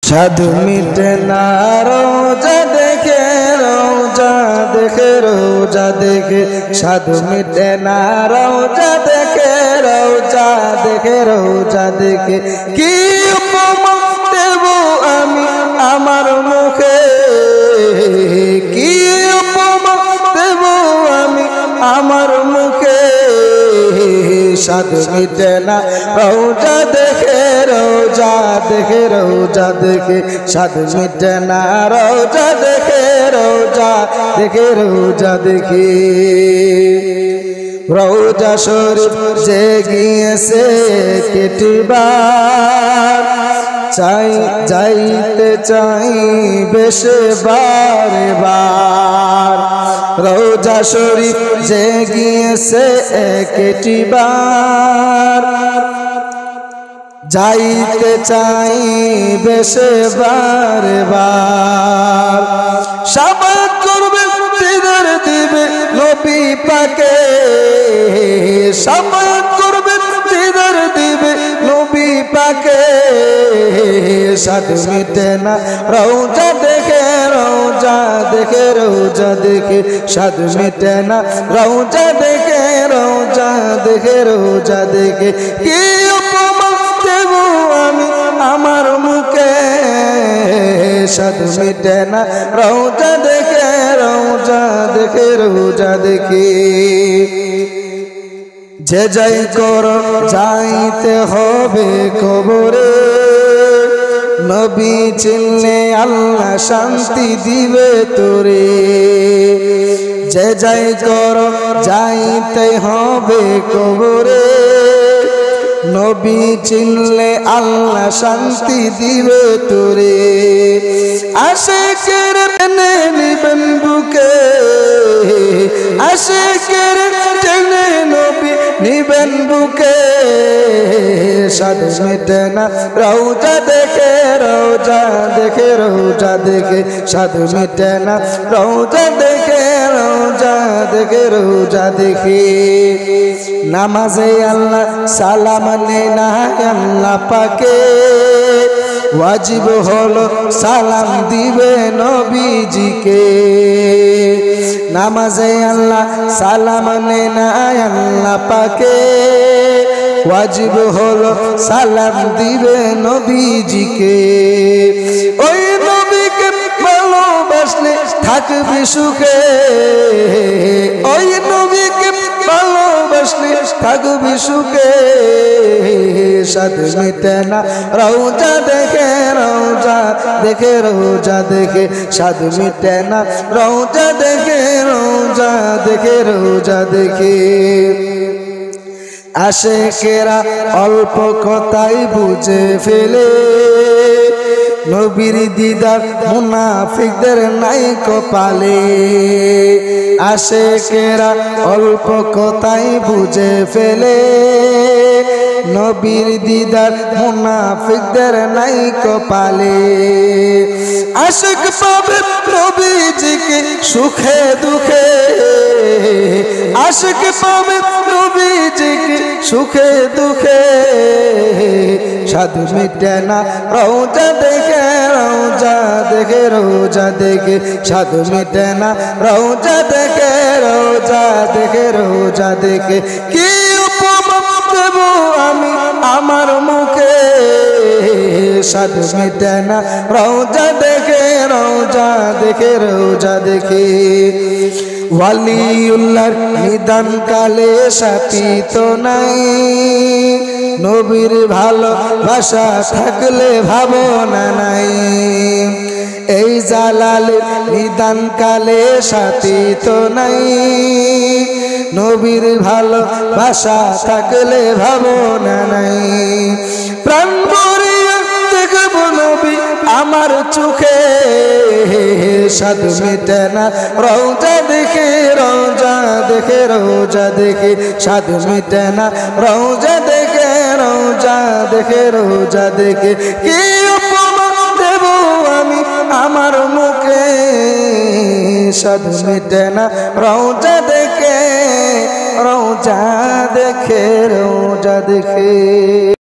সাধু মিটে না রোজা দেখে, রোজা দেখে, রোজা দেখে, সাধু মিটে না রোজা দেখে, রোজা দেখে, রোজা দেখে। কি উপমা দেব আমি আমার মুখে, কি উপমা দেব আমি আমার মুখে, সাধু মিটে না রোজা দেখে, রোজা দেখে, রোজা দেখে, সাধু মিটে না রোজা দেখে, রোজা দেখে, রোজা দেখে। রোজা শরীফ যে গিয়েছে কেটিবার, চাই যাইতে চাই বেশে বারে বার। রোজা শরীফ যে গিয়েছে কেটিবার, যাইতে চাই বেশে বারে বার। শাবাত করবে দিদার দিবে নবী পাকে, শাবাত করবে দিদার দিবে নবী পাকে, সাধু মিটে না রোজা দেখে, রোজা দেখে, রোজা দেখে, সাধু মিটে না রোজা দেখে, রোজা দেখে, রোজা দেখে। কি উপমা দেব আমি আমার মুখে, সাধু মিটে না রোজা দেখে, রোজা দেখে, রোজা দেখে। যে যাই করো যাইতে হবে কবরে, নবী চিনলে আল্লাহ শান্তি দিবে তোরে। যে যাই করো যাইতে হবে কবরে, নবী চিনলে আল্লাহ শান্তি দিবে তোরে। আশিকের টেনে নিবেন বুকে, আশিকের টেনে নবী নিবেন বুকে, সাধু মিটে না রোজা দেখে, রোজা দেখে, রোজা দেখে, সাধু মিটে না রোজা দেখে, রোজা দেখে, রোজা দেখে। নামাজে আল্লাহ সালাম নেয় না আল্লাহ পাকে, ওয়াজিব হলো সালাম দিবে নবীজিকে। নামাজে আল্লাহ সালাম নেয় না আল্লাহ পাকে, ওয়াজিব হলো সালাম দিবে নবীজিকে। ওই নবীকে ভালোবাসলে থাকবে সুখে, ওই নবীকে ভালোবাসলে থাকবে সুখে, সাধু মিটে না রোজা দেখে, রোজা দেখে, রোজা দেখে, সাধু মিটে না রোজা দেখে, রোজা দেখে, রোজা দেখে। আশিকেরা অল্প কথাই বুঝে ফেলে, নবীর দিদার মুনাফিকদের নাই কপালে। আশিকেরা অল্প কথাই বুঝে ফেলে, নবীর দিদার মুনাফিকদের নাই কপালে। আশিক পাবে নবীজিকে সুখে দুঃখে, আশিক পাবে নবীজিকে সুখে দুঃখে, সাধু মিটে না রোজা দেখে, রোজা দেখে, রোজা দেখে, সাধু মিটে না রোজা দেখে, রোজা দেখে, রোজা দেখে। কি উপমা দেব আমি আমার মুখে, সাধু মিটে না রোজা দেখে, রোজা দেখে, রোজা দেখে। ওয়ালিউল্লাহর নিদান কালে সাথী তো নাই, নবীর ভালোবাসা থাকলে ভাবনা নাই। এই জালালের নিদান কালে সাথী তো নাই, নবীর ভালোবাসা থাকলে ভাবনা নাই। প্রাণ ভরিয়া দেখব নবী আমার চোখে, সাধু মিটে না রোজা দেখে, রোজা দেখে, রোজা দেখে, সাধু মিটে না রোজা দেখে, রোজা দেখে, রোজা দেখে। কি উপমা দেব আমি আমার মুখে, সাধু মিটে না রোজা দেখে, রোজা দেখে, রোজা দেখে।